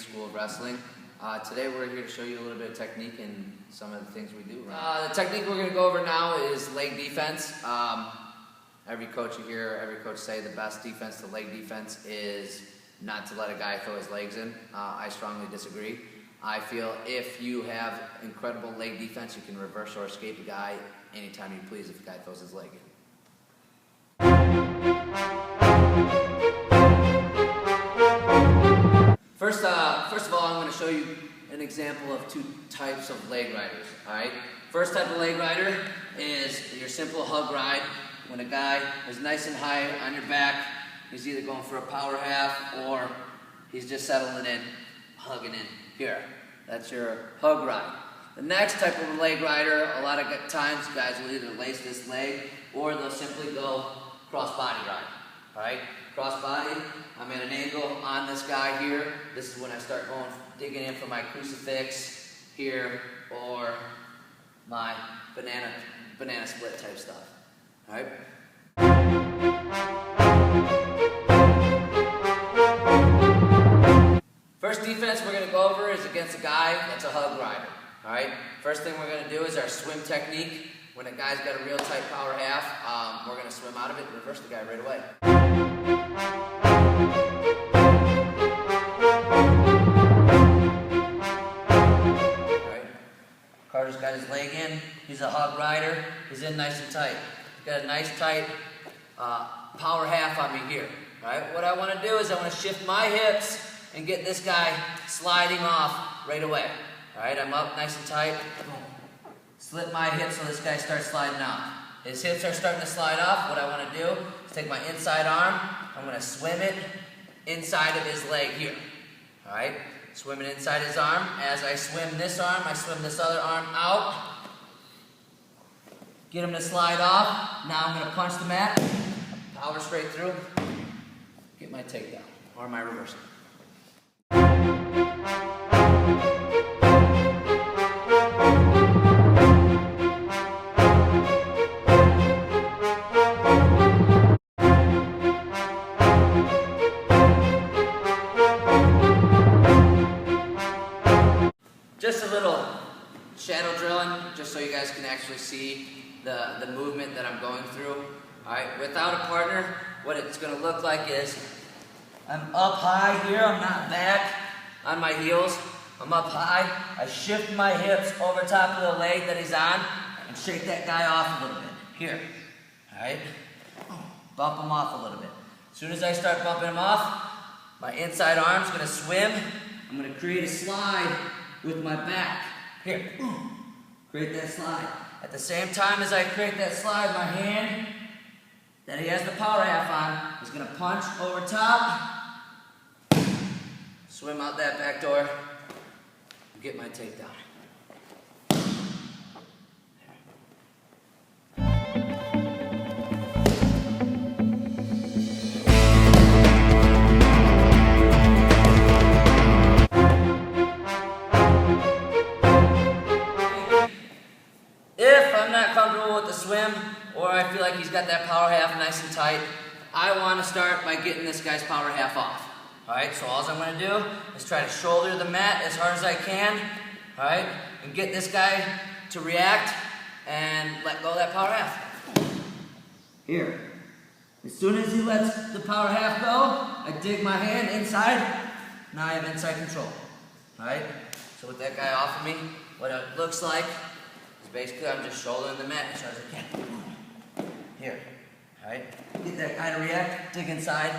School of Wrestling. Today we're here to show you a little bit of technique and some of the things we do. The technique we're going to go over now is leg defense. Every coach you hear, every coach say the best defense to leg defense is not to let a guy throw his legs in. I strongly disagree. I feel if you have incredible leg defense, you can reverse or escape a guy anytime you please if a guy throws his leg in. First of all, I'm going to show you an example of two types of leg riders. All right. First type of leg rider is your simple hug ride. When a guy is nice and high on your back, he's either going for a power half or he's just settling in, hugging in. Here, that's your hug ride. The next type of leg rider, a lot of times guys will either lace this leg or they'll simply go cross body ride. All right, cross body. I'm at an angle on this guy here. This is when I start digging in for my crucifix here or my banana split type stuff. All right. First defense we're going to go over is against a guy that's a hug rider. All right. First thing we're going to do is our swim technique. When a guy's got a real tight power half, we're going to swim out of it and reverse the guy right away. All right. Carter's got his leg in. He's a hug rider. He's in nice and tight. He's got a nice tight power half on me here. All right. What I want to do is I want to shift my hips and get this guy sliding off right away. All right. I'm up nice and tight. Boom. Slip my hips so this guy starts sliding off. His hips are starting to slide off. What I want to do is take my inside arm. I'm going to swim it inside of his leg here. All right? Swim it inside his arm. As I swim this arm, I swim this other arm out. Get him to slide off. Now I'm going to punch the mat. Power straight through. Get my takedown or my reversal. Just a little shadow drilling, just so you guys can actually see the movement that I'm going through. All right, without a partner, what it's going to look like is I'm up high here, I'm not back on my heels. I'm up high, I shift my hips over top of the leg that he's on and shake that guy off a little bit. Here, all right? Bump him off a little bit. As soon as I start bumping him off, my inside arm's going to swim. I'm going to create a slide with my back. Here, create that slide. At the same time as I create that slide, my hand that he has the power half on is going to punch over top, swim out that back door, and get my takedown. If I'm not comfortable with the swim, or I feel like he's got that power half nice and tight, I want to start by getting this guy's power half off. All right, so all I'm going to do is try to shoulder the mat as hard as I can, all right, and get this guy to react and let go of that power half. Here. As soon as he lets the power half go, I dig my hand inside. Now I have inside control. All right, so with that guy off of me, what it looks like is basically I'm just shouldering the mat as hard as I can. Here. All right, get that guy to react, dig inside,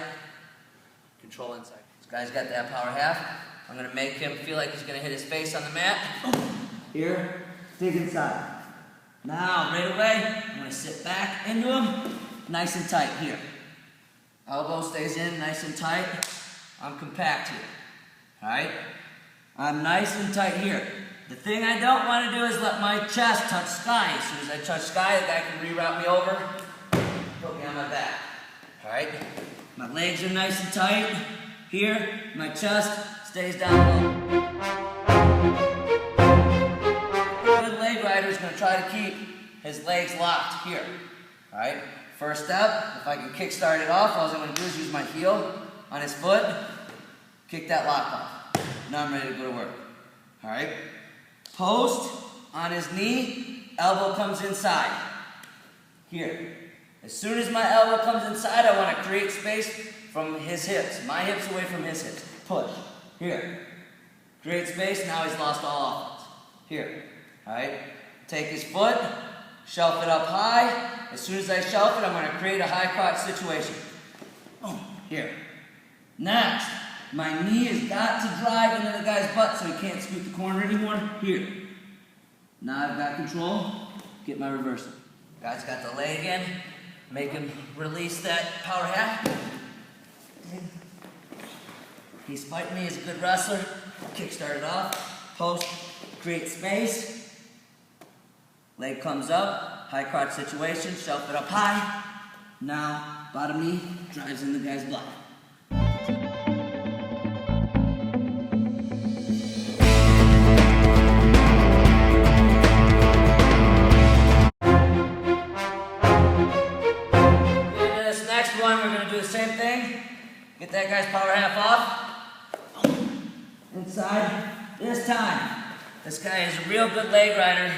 control inside. This guy's got that power half. I'm going to make him feel like he's going to hit his face on the mat. Here, dig inside. Now, right away, I'm going to sit back into him, nice and tight here. Elbow stays in, nice and tight. I'm compact here. All right? I'm nice and tight here. The thing I don't want to do is let my chest touch sky. As soon as I touch sky, the guy can reroute me over, put me on my back. All right? My legs are nice and tight. Here, my chest stays down low. A good leg rider is going to try to keep his legs locked here. All right? First step, if I can kick start it off, all I'm going to do is use my heel on his foot, kick that lock off. Now I'm ready to go to work. All right? Post on his knee, elbow comes inside. Here. As soon as my elbow comes inside, I want to create space from his hips. My hips away from his hips. Push. Here. Create space. Now he's lost all offense. Here. All right? Take his foot, shelf it up high. As soon as I shelf it, I'm going to create a high crotch situation. Here. Next, my knee has got to drive into the guy's butt so he can't scoot the corner anymore. Here. Now I've got control. Get my reversal. Guy's got the leg in. Make him release that power half. He's fighting me. He's a good wrestler. Kick started off. Post. Create space. Leg comes up. High crotch situation. Shelf it up high. Now, bottom knee drives in the guy's butt. We're going to do the same thing. Get that guy's power half off. Inside. This time, this guy is a real good leg rider,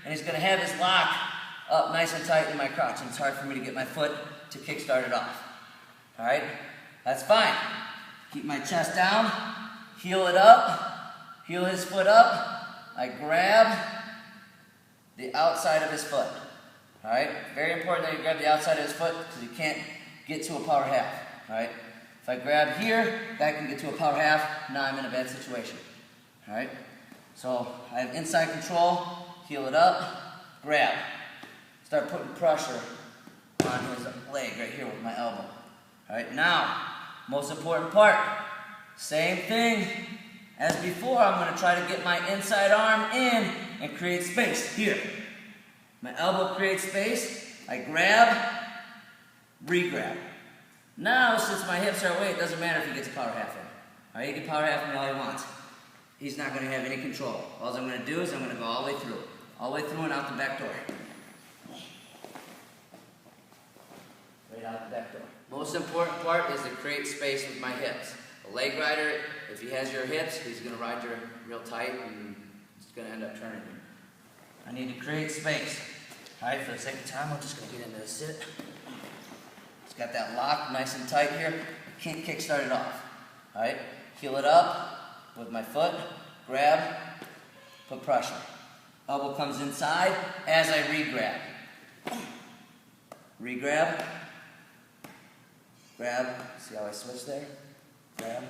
and he's going to have his lock up nice and tight in my crotch, and it's hard for me to get my foot to kick start it off. All right? That's fine. Keep my chest down, heel it up, heel his foot up. I grab the outside of his foot. All right? Very important that you grab the outside of his foot because you can't get to a power half, all right? If I grab here, guy can get to a power half, now I'm in a bad situation, all right? So I have inside control, heel it up, grab. Start putting pressure on his leg right here with my elbow, all right? Now, most important part, same thing as before, I'm gonna try to get my inside arm in and create space, here. My elbow creates space, I grab, re-grab. Now, since my hips are away, it doesn't matter if he gets a power half in. All right, he can power half me all he wants. He's not going to have any control. All I'm going to do is I'm going to go all the way through. All the way through and out the back door. Right out the back door. Most important part is to create space with my hips. A leg rider, if he has your hips, he's going to ride you real tight and it's going to end up turning you. I need to create space. All right, for the second time, I'm just going to get into the sit. It's got that lock nice and tight here. Can't kick start it off. All right, heel it up with my foot, grab, put pressure. Elbow comes inside as I re-grab. Re-grab, grab, see how I switch there? Grab,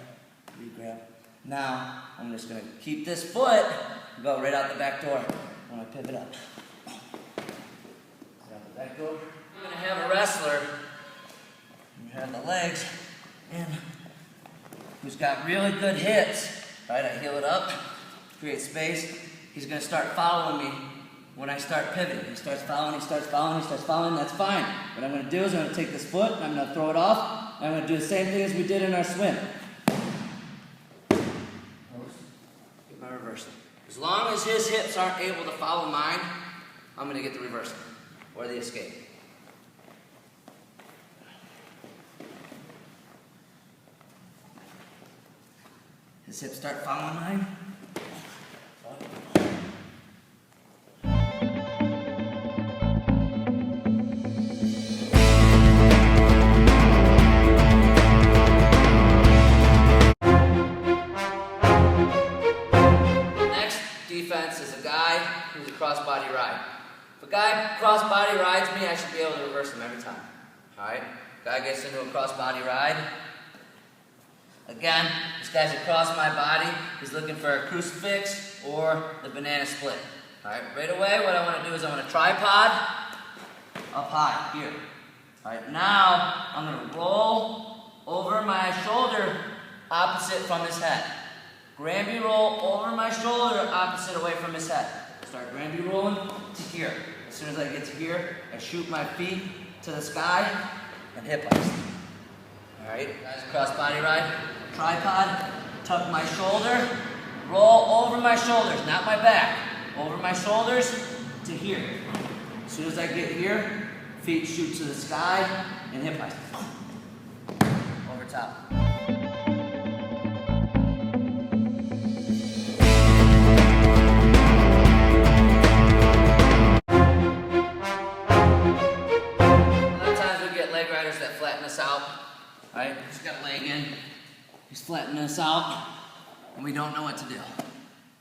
re-grab. Now, I'm just going to keep this foot and go right out the back door when I pivot up. Out the back door. I'm going to have a wrestler. You have the legs, and who's got really good hips. Right, I heel it up, create space. He's going to start following me when I start pivoting. He starts following, he starts following, he starts following. That's fine. What I'm going to do is I'm going to take this foot, and I'm going to throw it off, and I'm going to do the same thing as we did in our swim. Get my reversal. As long as his hips aren't able to follow mine, I'm going to get the reversal or the escape. His hips start following mine. Next defense is a guy who's a cross-body ride. If a guy cross-body rides me, I should be able to reverse him every time. All right? Guy gets into a cross-body ride. Again, this guy's across my body. He's looking for a crucifix or the banana split. All right, right away, what I want to do is I want to tripod up high, here. All right, now I'm going to roll over my shoulder opposite from his head. Granby roll over my shoulder opposite away from his head. Start Granby rolling to here. As soon as I get to here, I shoot my feet to the sky and hip heist. All right, guys, cross body ride. Tripod, tuck my shoulder, roll over my shoulders, not my back, over my shoulders to here. As soon as I get here, feet shoot to the sky and hip heist. Over top. flatten this out, and we don't know what to do.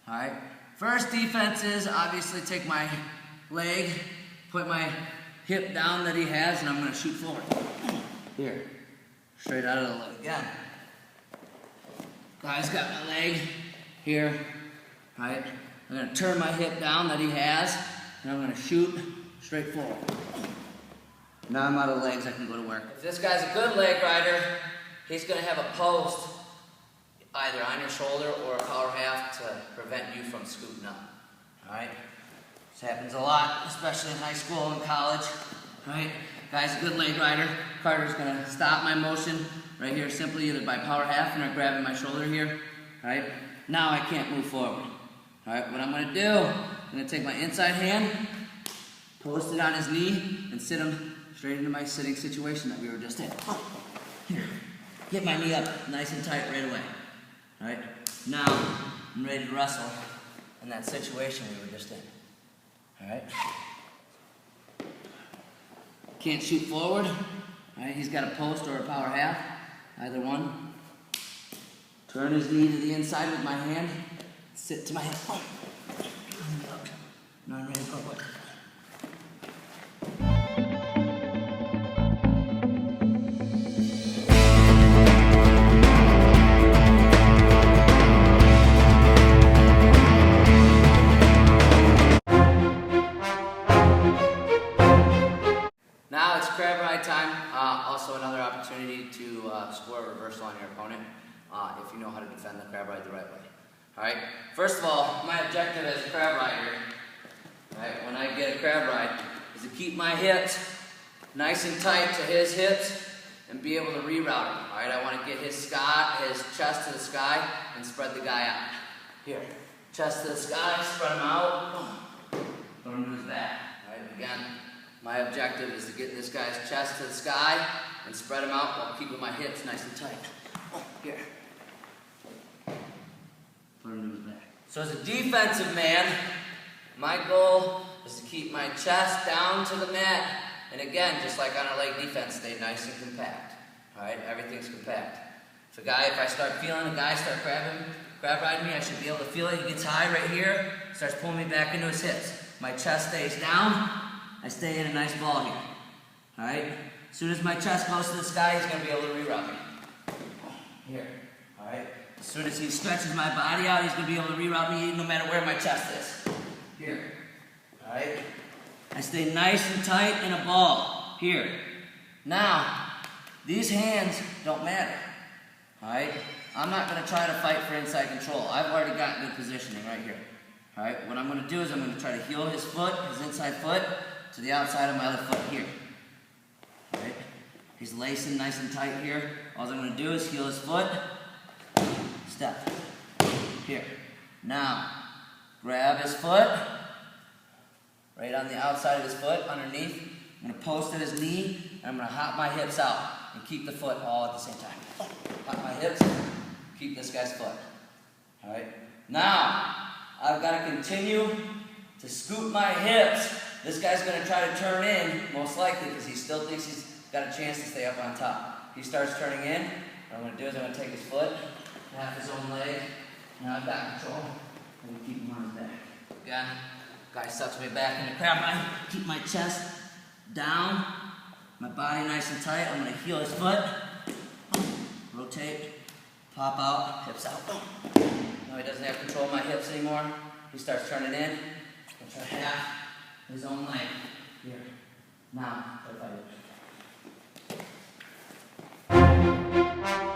All right? First defense is obviously take my leg, put my hip down that he has, and I'm going to shoot forward. Here. Straight out of the leg. Again. Guy's got my leg here. All right? I'm going to turn my hip down that he has, and I'm going to shoot straight forward. Now I'm out of legs, I can go to work. If this guy's a good leg rider, he's going to have a post either on your shoulder or a power half to prevent you from scooting up. All right? This happens a lot, especially in high school and college. All right? Guy's a good leg rider. Carter's going to stop my motion right here simply either by power half and or grabbing my shoulder here. All right? Now I can't move forward. All right? What I'm going to do, I'm going to take my inside hand, post it on his knee, and sit him straight into my sitting situation that we were just in. Here. Get my knee up nice and tight right away. All right? Now, I'm ready to wrestle in that situation we were just in. All right? Can't shoot forward. All right? He's got a post or a power half, either one. Turn his knee to the inside with my hand. Sit to my hip. Now I'm ready to go quick. Now it's crab ride time. Also another opportunity to score a reversal on your opponent if you know how to defend the crab ride the right way. Alright, first of all, my objective as a crab rider, right, when I get a crab ride, is to keep my hips nice and tight to his hips and be able to reroute him. Alright, I want to get his chest to the sky and spread the guy out. Here, chest to the sky, spread him out, boom. Put him to his back. Alright, again, my objective is to get this guy's chest to the sky and spread him out while keeping my hips nice and tight. Here. Put him to his back. So as a defensive man, my goal is to keep my chest down to the mat. And again, just like on a leg defense, stay nice and compact. Alright, everything's compact. If I start feeling a guy start crab riding me, I should be able to feel it. He gets high right here, starts pulling me back into his hips. My chest stays down. I stay in a nice ball here. Alright? As soon as my chest goes to the sky, he's going to be able to reroute me. Here. Alright? As soon as he stretches my body out, he's going to be able to reroute me no matter where my chest is. Here. Alright? I stay nice and tight in a ball. Here. Now, these hands don't matter. Alright? I'm not going to try to fight for inside control. I've already got good positioning right here. Alright? What I'm going to do is I'm going to try to heel his foot, his inside foot, to the outside of my other foot here. Alright? He's lacing nice and tight here. All I'm going to do is heel his foot, step. Here. Now, grab his foot, right on the outside of his foot, underneath. I'm going to post at his knee, and I'm going to hop my hips out and keep the foot all at the same time. Hop my hips, keep this guy's foot. Alright? Now, I've got to continue to scoop my hips. This guy's going to try to turn in, most likely, because he still thinks he's got a chance to stay up on top. He starts turning in. What I'm going to do is I'm going to take his foot, half his own leg. Now I've got control. I'm going to keep him on his back. Again, guy sucks me back into crab ride. Keep my chest down, my body nice and tight. I'm going to heel his foot. Rotate, pop out, hips out. Now he doesn't have control of my hips anymore. He starts turning in. I'm try half his own leg. Here. Now, try to fight it.